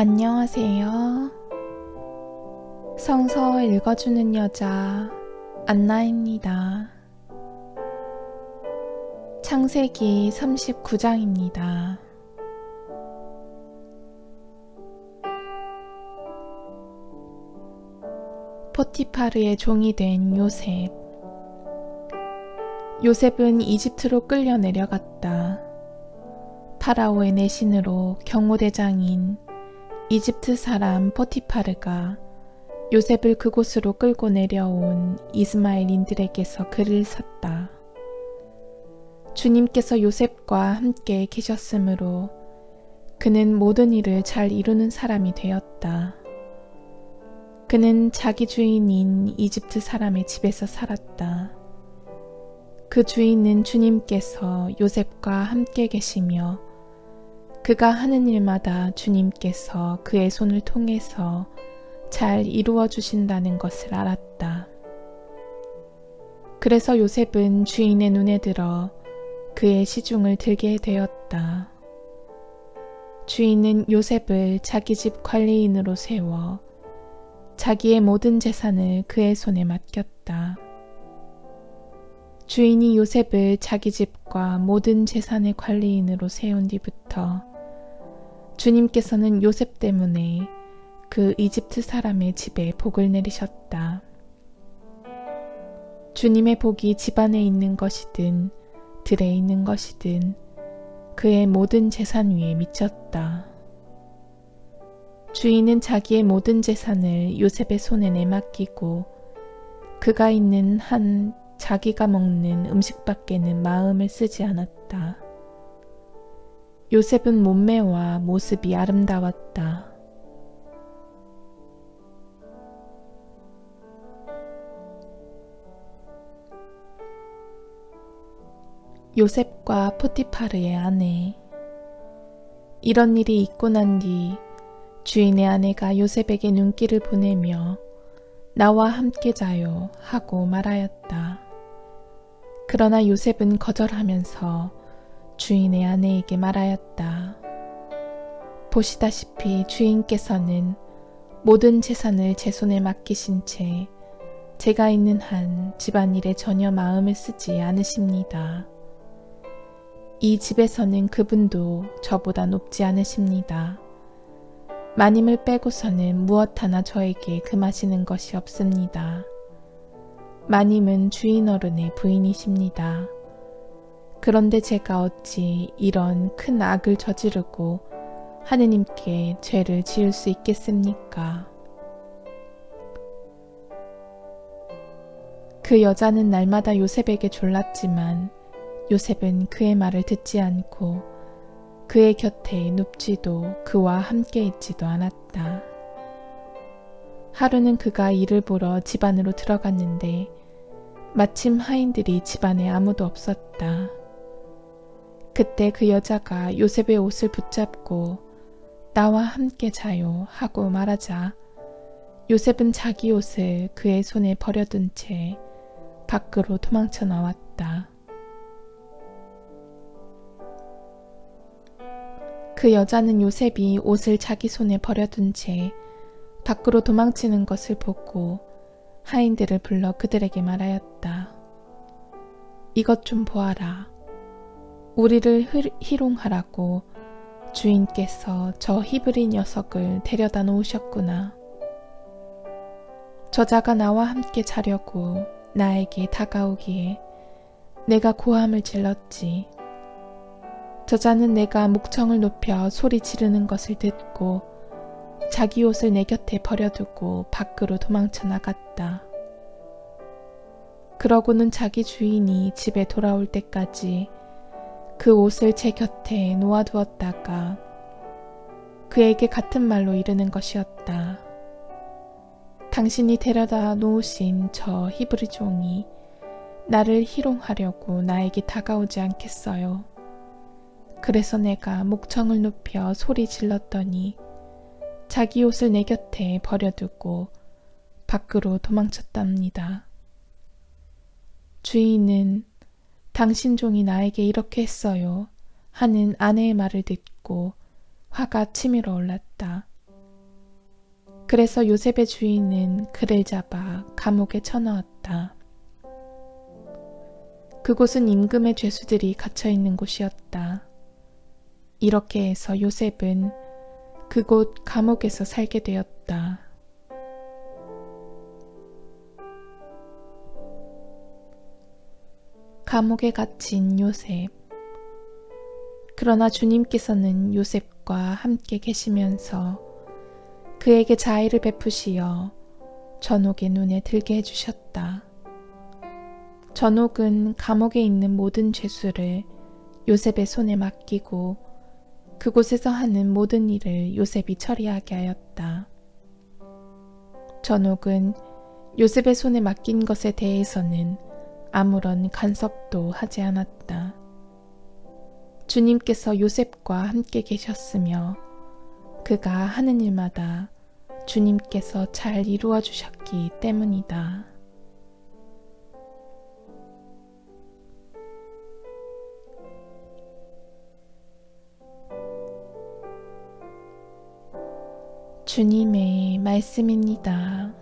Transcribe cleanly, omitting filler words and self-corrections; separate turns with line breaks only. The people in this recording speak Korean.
안녕하세요. 성서 읽어주는 여자 안나입니다. 창세기 39장입니다. 포티파르의 종이 된 요셉. 요셉은 이집트로 끌려 내려갔다. 파라오의 내신으로 경호대장인 이집트 사람 포티파르가 요셉을 그곳으로 끌고 내려온 이스마엘인들에게서 글을 샀다. 주님께서 요셉과 함께 계셨으므로 그는 모든 일을 잘 이루는 사람이 되었다. 그는 자기 주인인 이집트 사람의 집에서 살았다. 그 주인은 주님께서 요셉과 함께 계시며 그가 하는 일마다 주님께서 그의 손을 통해서 잘 이루어 주신다는 것을 알았다. 그래서 요셉은 주인의 눈에 들어 그의 시중을 들게 되었다. 주인은 요셉을 자기 집 관리인으로 세워 자기의 모든 재산을 그의 손에 맡겼다. 주인이 요셉을 자기 집과 모든 재산의 관리인으로 세운 뒤부터 주님께서는 요셉 때문에 그 이집트 사람의 집에 복을 내리셨다. 주님의 복이 집안에 있는 것이든 들에 있는 것이든 그의 모든 재산 위에 미쳤다. 주인은 자기의 모든 재산을 요셉의 손에 내맡기고 그가 있는 한 자기가 먹는 음식밖에는 마음을 쓰지 않았다. 요셉은 몸매와 모습이 아름다웠다. 요셉과 포티파르의 아내. 이런 일이 있고 난 뒤 주인의 아내가 요셉에게 눈길을 보내며 나와 함께 자요 하고 말하였다. 그러나 요셉은 거절하면서 주인의 아내에게 말하였다. 보시다시피 주인께서는 모든 재산을 제 손에 맡기신 채 제가 있는 한 집안일에 전혀 마음을 쓰지 않으십니다. 이 집에서는 그분도 저보다 높지 않으십니다. 마님을 빼고서는 무엇 하나 저에게 금하시는 것이 없습니다. 마님은 주인 어른의 부인이십니다. 그런데 제가 어찌 이런 큰 악을 저지르고 하느님께 죄를 지을 수 있겠습니까? 그 여자는 날마다 요셉에게 졸랐지만 요셉은 그의 말을 듣지 않고 그의 곁에 눕지도 그와 함께 있지도 않았다. 하루는 그가 일을 보러 집 안으로 들어갔는데 마침 하인들이 집 안에 아무도 없었다. 그때 그 여자가 요셉의 옷을 붙잡고 나와 함께 자요 하고 말하자 요셉은 자기 옷을 그의 손에 버려둔 채 밖으로 도망쳐 나왔다. 그 여자는 요셉이 옷을 자기 손에 버려둔 채 밖으로 도망치는 것을 보고 하인들을 불러 그들에게 말하였다. 이것 좀 보아라. 우리를 희롱하라고 주인께서 저 히브리 녀석을 데려다 놓으셨구나. 저자가 나와 함께 자려고 나에게 다가오기에 내가 고함을 질렀지. 저자는 내가 목청을 높여 소리 지르는 것을 듣고 자기 옷을 내 곁에 버려두고 밖으로 도망쳐 나갔다. 그러고는 자기 주인이 집에 돌아올 때까지 그 옷을 제 곁에 놓아두었다가 그에게 같은 말로 이르는 것이었다. 당신이 데려다 놓으신 저 히브리 종이 나를 희롱하려고 나에게 다가오지 않겠어요. 그래서 내가 목청을 높여 소리 질렀더니 자기 옷을 내 곁에 버려두고 밖으로 도망쳤답니다. 주인은 당신 종이 나에게 이렇게 했어요 하는 아내의 말을 듣고 화가 치밀어 올랐다. 그래서 요셉의 주인은 그를 잡아 감옥에 쳐넣었다. 그곳은 임금의 죄수들이 갇혀 있는 곳이었다. 이렇게 해서 요셉은 그곳 감옥에서 살게 되었다. 감옥에 갇힌 요셉. 그러나 주님께서는 요셉과 함께 계시면서 그에게 자애를 베푸시어 전옥의 눈에 들게 해주셨다. 전옥은 감옥에 있는 모든 죄수를 요셉의 손에 맡기고 그곳에서 하는 모든 일을 요셉이 처리하게 하였다. 전옥은 요셉의 손에 맡긴 것에 대해서는 아무런 간섭도 하지 않았다. 주님께서 요셉과 함께 계셨으며 그가 하는 일마다 주님께서 잘 이루어 주셨기 때문이다. 주님의 말씀입니다.